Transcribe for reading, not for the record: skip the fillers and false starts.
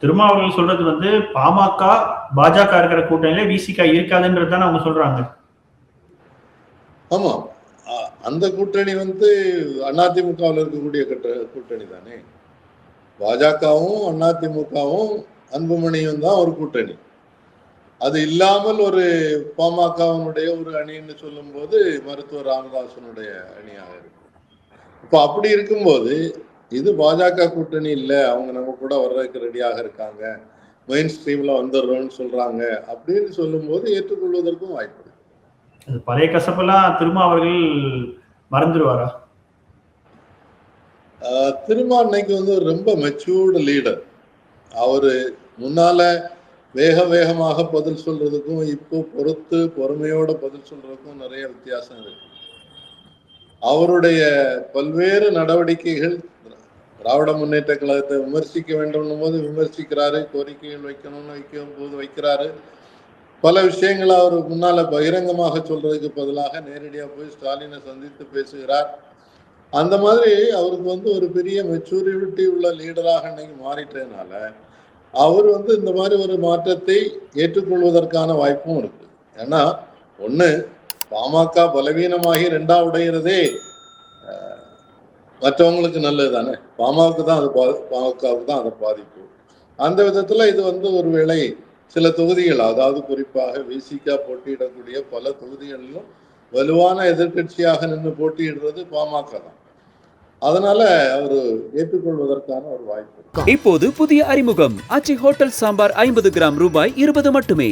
திருமாவளவன் சொல்றது வந்து பாமக, பாஜக இருக்கிற கூட்டணியில விசிக இருக்காதுன்றது தானே அவங்க சொல்றாங்க. ஆமா. அந்த கூட்டணி வந்து அதிமுகவில் இருக்கக்கூடிய கூட்டணி தானே. பாஜகவும் அதிமுகவும் அன்புமணியும் தான் ஒரு கூட்டணி. அது இல்லாமல் ஒரு பாமகவினுடைய ஒரு அணின்னு சொல்லும் போது மருத்துவர் ராமதாசனுடைய அணியாக இருக்கும். இப்போ அப்படி இருக்கும்போது இது பாஜக கூட்டணி இல்லை, அவங்க நம்ம கூட வர்றதுக்கு ரெடியாக இருக்காங்க, மெயின் ஸ்ட்ரீம்ல வந்துடுறோம்னு சொல்றாங்க அப்படின்னு சொல்லும் போது ஏற்றுக்கொள்வதற்கும் வாய்ப்பு இருக்கு. பழைய கசப்பெல்லாம் திரும்ப அவர்கள் மறந்துடுவாரா? திரும்ப அன்னைக்கு வந்து ரொம்ப மெச்சூர்டு லீடர். அவரு முன்னால வேகமாக பதில் சொல்றதுக்கும் இப்போ பொறுமையோட பதில் சொல்றதுக்கும் நிறைய வித்தியாசம் இருக்கு. அவருடைய பல்வேறு நடவடிக்கைகள் திராவிட முன்னேற்ற கழகத்தை விமர்சிக்க வேண்டும் போது விமர்சிக்கிறாரு, கோரிக்கைகள் வைக்கணும்னு வைக்கும் போது வைக்கிறாரு. பல விஷயங்களை அவர் முன்னால பகிரங்கமாக சொல்றதுக்கு பதிலாக நேரடியாக போய் ஸ்டாலினை சந்தித்து பேசுகிறார். அந்த மாதிரி அவருக்கு வந்து ஒரு பெரிய மெச்சூரிட்டி உள்ள லீடராக அன்னைக்கு மாறிட்டதுனால அவர் வந்து இந்த மாதிரி ஒரு மாற்றத்தை ஏற்றுக்கொள்வதற்கான வாய்ப்பும் இருக்கு. ஏன்னா ஒண்ணு, பாமக பலவீனமாகி ரெண்டா உடைகிறதே மற்றவங்களுக்கு நல்லது தானே. பாமகவுக்கு தான் அதை பாதிப்பு. அந்த விதத்துல இது வந்து ஒருவேளை சில தொகுதிகள், அதாவது குறிப்பாக விசிக போட்டியிடக்கூடிய பல தொகுதிகளிலும் வலுவான எதிர்கட்சியாக நின்று போட்டியிடுறது பாமக தான். அதனால அவரு ஏற்றுக்கொள்வதற்கான ஒரு வாய்ப்பு. இப்போது புதிய அறிமுகம் ஆச்சி ஹோட்டல் சாம்பார் 50 கிராம் ரூபாய் 20 மட்டுமே.